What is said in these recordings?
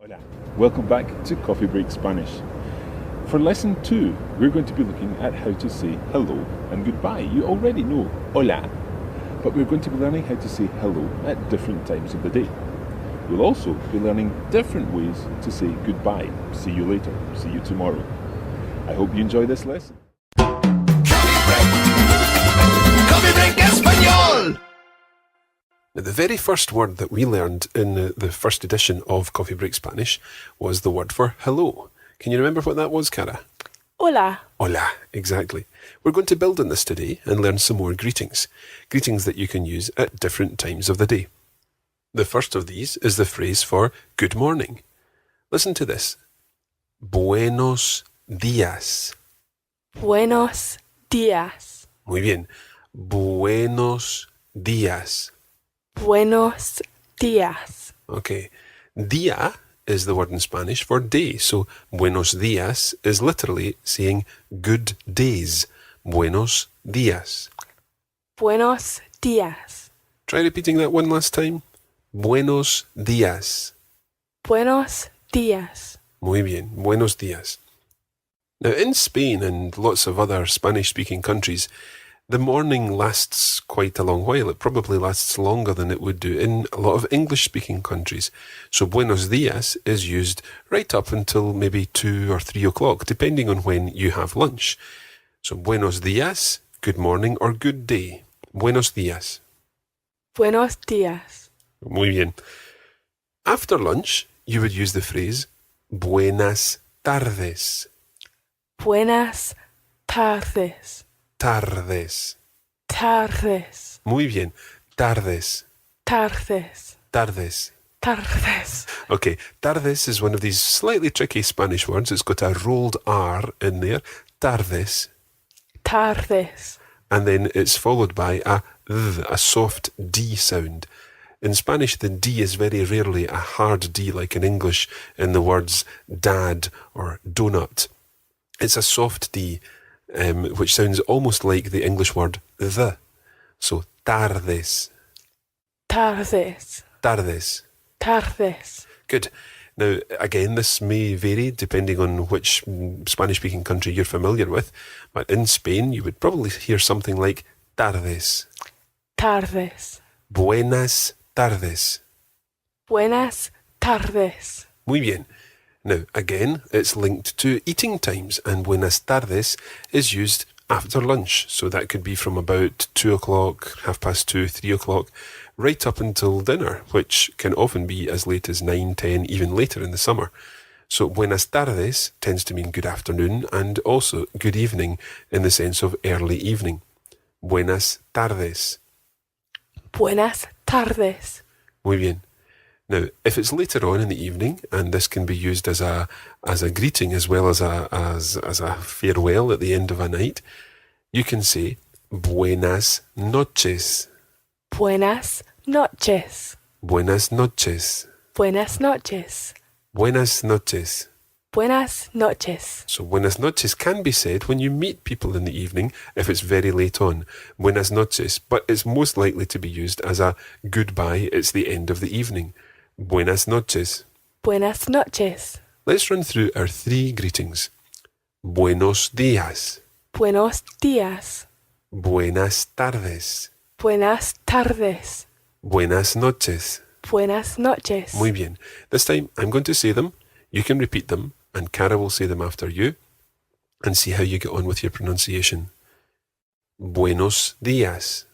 Hola. Welcome back to Coffee Break Spanish. For lesson 2, we're going to be looking at how to say hello and goodbye. You already know hola, but we're going to be learning how to say hello at different times of the day. We'll also be learning different ways to say goodbye. See you later. See you tomorrow. I hope you enjoy this lesson. Coffee Break Español! Now, the very first word that we learned in the first edition of Coffee Break Spanish was the word for hello. Can you remember what that was, Cara? Hola. Hola, exactly. We're going to build on this today and learn some more greetings. Greetings that you can use at different times of the day. The first of these is the phrase for good morning. Listen to this. Buenos días. Buenos días. Muy bien. Buenos días. Buenos días. Okay. Día is the word in Spanish for day. So, buenos días is literally saying good days. Buenos días. Buenos días. Try repeating that one last time. Buenos días. Buenos días. Muy bien. Buenos días. Now, in Spain and lots of other Spanish-speaking countries, the morning lasts quite a long while. It probably lasts longer than it would do in a lot of English-speaking countries. So buenos días is used right up until maybe 2 or 3 o'clock, depending on when you have lunch. So buenos días, good morning or good day. Buenos días. Buenos días. Muy bien. After lunch, you would use the phrase buenas tardes. Buenas tardes. Tardes. Tardes. Muy bien. Tardes. Tardes. Tardes. Tardes. Okay, tardes is one of these slightly tricky Spanish words. It's got a rolled R in there. Tardes. Tardes. And then it's followed by a th, a soft D sound. In Spanish, the D is very rarely a hard D like in English in the words dad or donut. It's a soft D, which sounds almost like the English word the. So, tardes. Tardes. Tardes. Tardes. Good. Now, again, this may vary depending on which Spanish-speaking country you're familiar with, but in Spain, you would probably hear something like tardes. Tardes. Buenas tardes. Buenas tardes. Muy bien. Now, again, it's linked to eating times, and buenas tardes is used after lunch. So that could be from about 2 o'clock, 2:30, 3 o'clock, right up until dinner, which can often be as late as 9, 10, even later in the summer. So buenas tardes tends to mean good afternoon and also good evening in the sense of early evening. Buenas tardes. Buenas tardes. Muy bien. Now, if it's later on in the evening, and this can be used as a greeting as well as a farewell at the end of a night, you can say buenas noches. Buenas noches. Buenas noches. Buenas noches. Buenas noches. Buenas noches. So buenas noches can be said when you meet people in the evening if it's very late on. Buenas noches, but it's most likely to be used as a goodbye. It's the end of the evening. Buenas noches. Buenas noches. Let's run through our 3 greetings. Buenos días. Buenos días. Buenas tardes. Buenas tardes. Buenas noches. Buenas noches. Muy bien. This time I'm going to say them, you can repeat them, and Cara will say them after you, and see how you get on with your pronunciation. Buenos días.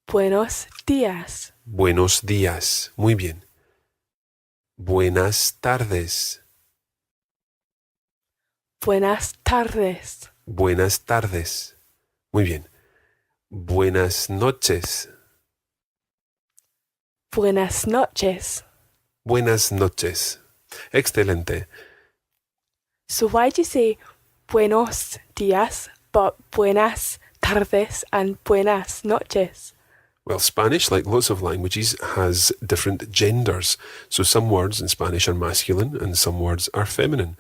Buenos días. Buenos días. Muy bien. Buenas tardes. Buenas tardes. Buenas tardes. Muy bien. Buenas noches. Buenas noches. Buenas noches. Excelente. So why do you say buenos días, but buenas tardes and buenas noches? Well, Spanish, like lots of languages, has different genders. So some words in Spanish are masculine and some words are feminine.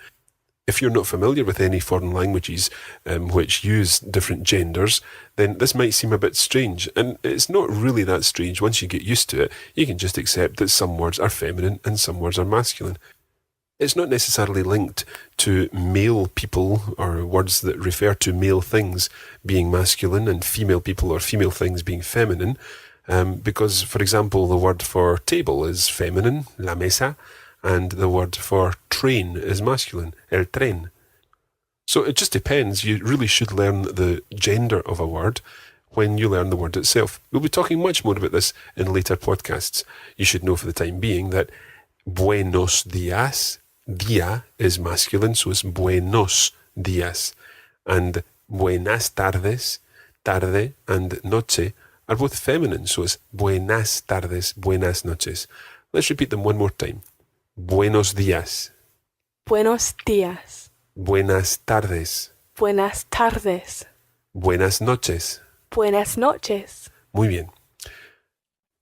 If you're not familiar with any foreign languages which use different genders, then this might seem a bit strange. And it's not really that strange. Once you get used to it, you can just accept that some words are feminine and some words are masculine. It's not necessarily linked to male people or words that refer to male things being masculine and female people or female things being feminine. Because, for example, the word for table is feminine, la mesa, and the word for train is masculine, el tren. So it just depends. You really should learn the gender of a word when you learn the word itself. We'll be talking much more about this in later podcasts. You should know for the time being that buenos días, dia is masculine, so it's buenos días. And buenas tardes, tarde, and noche are both feminine, so it's buenas tardes, buenas noches. Let's repeat them one more time. Buenos días. Buenos días. Buenas tardes. Buenas tardes. Buenas noches. Buenas noches. Muy bien.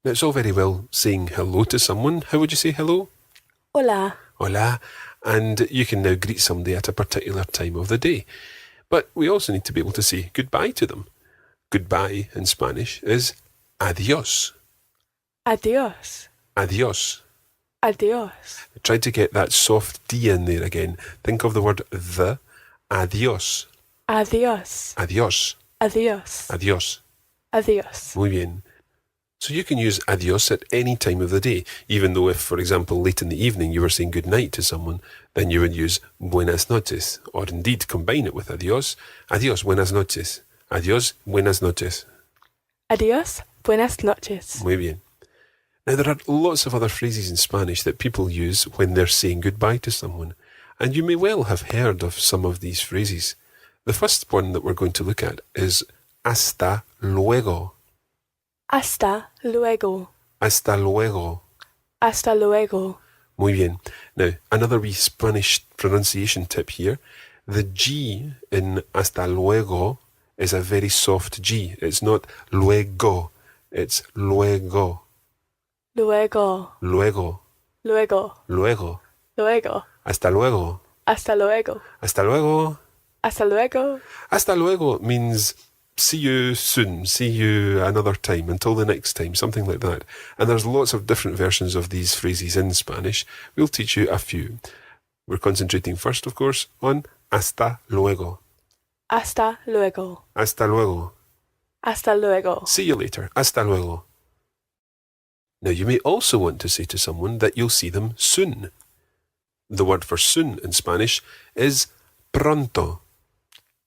Now, it's all very well saying hello to someone. How would you say hello? Hola. Hola. And you can now greet somebody at a particular time of the day. But we also need to be able to say goodbye to them. Goodbye in Spanish is adiós. Adiós. Adiós. Adiós. Try to get that soft D in there again. Think of the word the. Adiós. Adiós. Adiós. Adiós. Adiós. Adiós. Muy bien. So you can use adiós at any time of the day, even though if, for example, late in the evening you were saying good night to someone, then you would use buenas noches, or indeed combine it with adiós. Adiós, buenas noches. Adiós, buenas noches. Adiós. Buenas noches. Muy bien. Now, there are lots of other phrases in Spanish that people use when they're saying goodbye to someone, and you may well have heard of some of these phrases. The first one that we're going to look at is hasta luego. Hasta luego. Hasta luego. Hasta luego. Muy bien. Now, another wee Spanish pronunciation tip here. The G in hasta luego is a very soft G. It's not luego. It's luego. Luego. Luego. Luego. Luego. Luego. Hasta luego. Hasta luego. Hasta luego. Hasta luego. Hasta luego means see you soon, see you another time, until the next time, something like that. And there's lots of different versions of these phrases in Spanish. We'll teach you a few. We're concentrating first, of course, on hasta luego. Hasta luego. Hasta luego. Hasta luego. See you later. Hasta luego. Now, you may also want to say to someone that you'll see them soon. The word for soon in Spanish is pronto.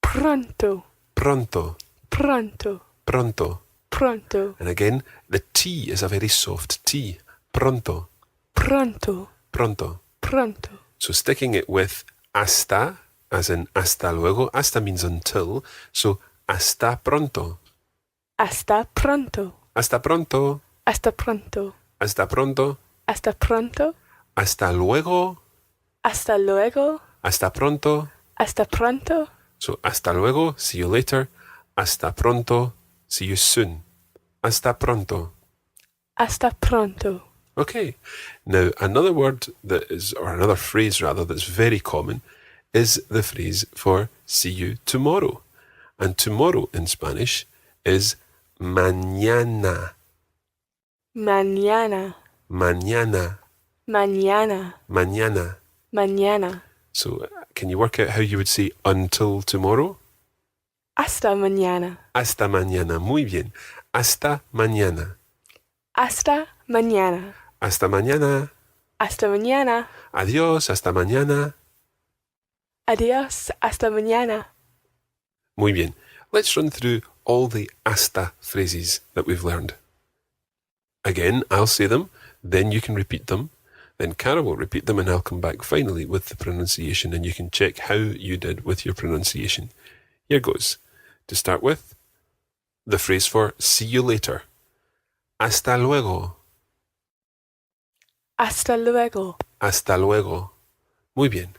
Pronto. Pronto. Pronto. Pronto. Pronto. And again, the T is a very soft T. Pronto. Pronto. Pronto. Pronto. So sticking it with hasta, as in hasta luego. Hasta means until. So hasta pronto. Hasta pronto. Hasta pronto. Hasta pronto. Hasta pronto. Hasta pronto. Hasta luego. Hasta luego. Hasta pronto. Hasta pronto. So hasta luego, see you later. Hasta pronto, see you soon. Hasta pronto. Hasta pronto. Okay. Now, another word that is, or another phrase rather, that's very common is the phrase for see you tomorrow. And tomorrow in Spanish is mañana. Mañana. Mañana. Mañana. Mañana. Mañana. So, can you work out how you would say until tomorrow? Hasta mañana. Hasta mañana. Muy bien. Hasta mañana. Hasta mañana. Hasta mañana. Hasta mañana. Adiós. Hasta mañana. Adiós. Hasta mañana. Muy bien. Let's run through all the hasta phrases that we've learned. Again, I'll say them, then you can repeat them. Then Cara will repeat them and I'll come back finally with the pronunciation and you can check how you did with your pronunciation. Here goes. To start with, the phrase for see you later. Hasta luego. Hasta luego. Hasta luego. Muy bien.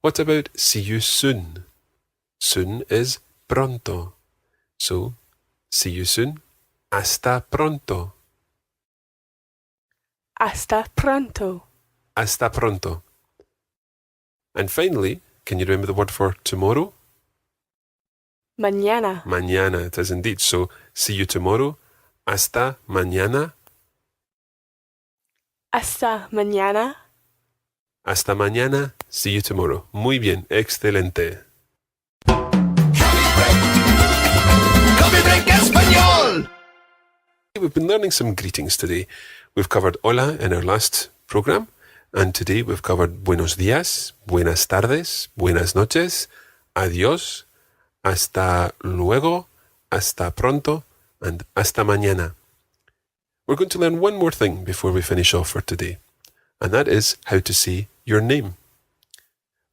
What about see you soon? Soon is pronto. So, see you soon. Hasta pronto. Hasta pronto. Hasta pronto. And finally, Can you remember the word for tomorrow? Mañana. Mañana, it is indeed. So, see you tomorrow. Hasta mañana. Hasta mañana. Hasta mañana. See you tomorrow. Muy bien. Excelente. Coffee Break Español. We've been learning some greetings today. We've covered hola in our last program, and today we've covered buenos días, buenas tardes, buenas noches, adiós, hasta luego, hasta pronto, and hasta mañana. We're going to learn one more thing before we finish off for today, and that is how to say your name.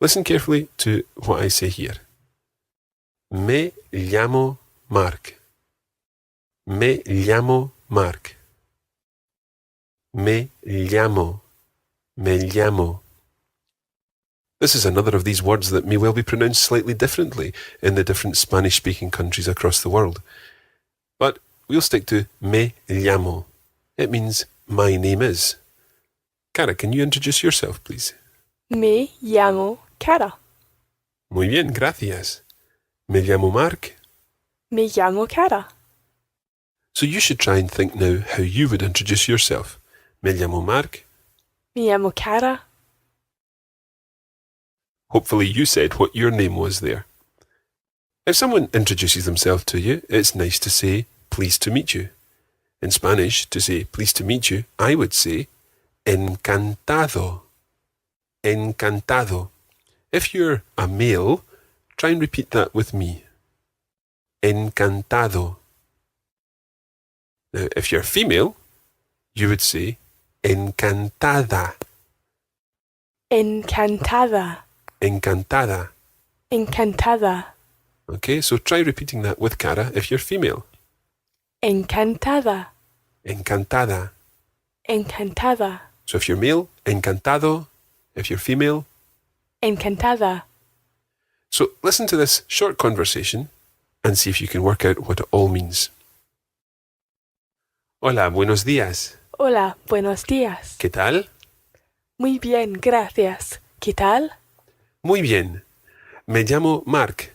Listen carefully to what I say here. Me llamo Mark. Me llamo Mark. Me llamo. Me llamo. This is another of these words that may well be pronounced slightly differently in the different Spanish-speaking countries across the world. But we'll stick to me llamo. It means my name is. Cara, can you introduce yourself, please? Me llamo Cara. Muy bien, gracias. Me llamo Mark. Me llamo Cara. So you should try and think now how you would introduce yourself. Me llamo Mark. Me llamo Cara. Hopefully you said what your name was there. If someone introduces themselves to you, it's nice to say, pleased to meet you. In Spanish, to say pleased to meet you, I would say, encantado. Encantado. If you're a male, try and repeat that with me. Encantado. Now, if you're female, you would say, encantada. Encantada. Encantada. Encantada. Okay, so try repeating that with Cara if you're female. Encantada. Encantada. Encantada. So if you're male, encantado. If you're female, Encantada. so listen to this short conversation and see if you can work out what it all means. Hola, buenos días. Hola, buenos días. ¿Qué tal? Muy bien, gracias. ¿Qué tal? Muy bien. Me llamo Mark.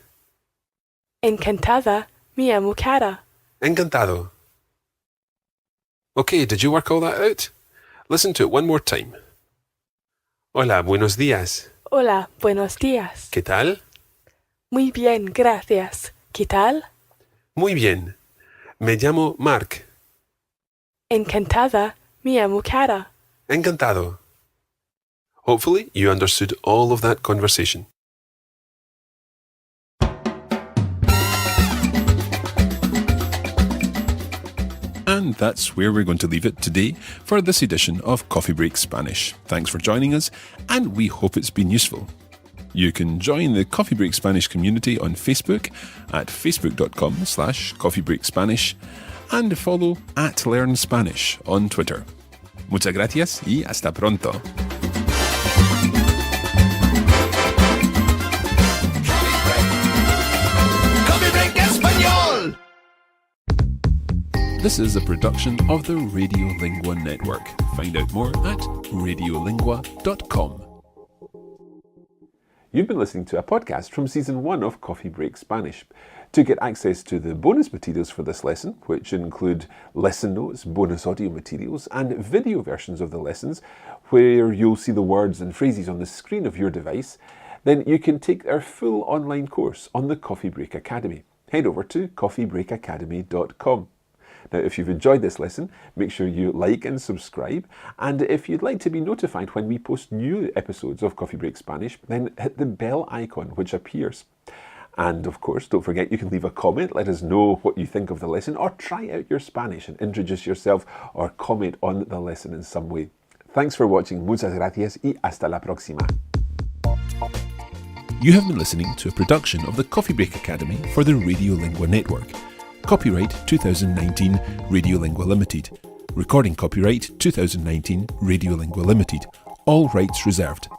Encantada. Me llamo Cara. Encantado. Okay, did you work all that out? Listen to it one more time. Hola, buenos días. Hola, buenos días. ¿Qué tal? Muy bien, gracias. ¿Qué tal? Muy bien. Me llamo Mark. Encantada. Me llamo Cara. Encantado. Hopefully you understood all of that conversation. And that's where we're going to leave it today for this edition of Coffee Break Spanish. Thanks for joining us, and we hope it's been useful. You can join the Coffee Break Spanish community on Facebook at facebook.com/coffeebreakspanish and follow @LearnSpanish on Twitter. Muchas gracias y hasta pronto. Coffee Break Español. This is a production of the Radiolingua Network. Find out more at radiolingua.com. You've been listening to a podcast from Season 1 of Coffee Break Spanish. To get access to the bonus materials for this lesson, which include lesson notes, bonus audio materials, and video versions of the lessons, where you'll see the words and phrases on the screen of your device, then you can take our full online course on the Coffee Break Academy. Head over to coffeebreakacademy.com. Now, if you've enjoyed this lesson, make sure you like and subscribe. And if you'd like to be notified when we post new episodes of Coffee Break Spanish, then hit the bell icon which appears. And of course, don't forget you can leave a comment, let us know what you think of the lesson, or try out your Spanish and introduce yourself or comment on the lesson in some way. Thanks for watching. Muchas gracias y hasta la próxima. You have been listening to a production of the Coffee Break Academy for the Radiolingua Network. Copyright 2019 Radiolingua Limited. Recording copyright 2019 Radiolingua Limited. All rights reserved.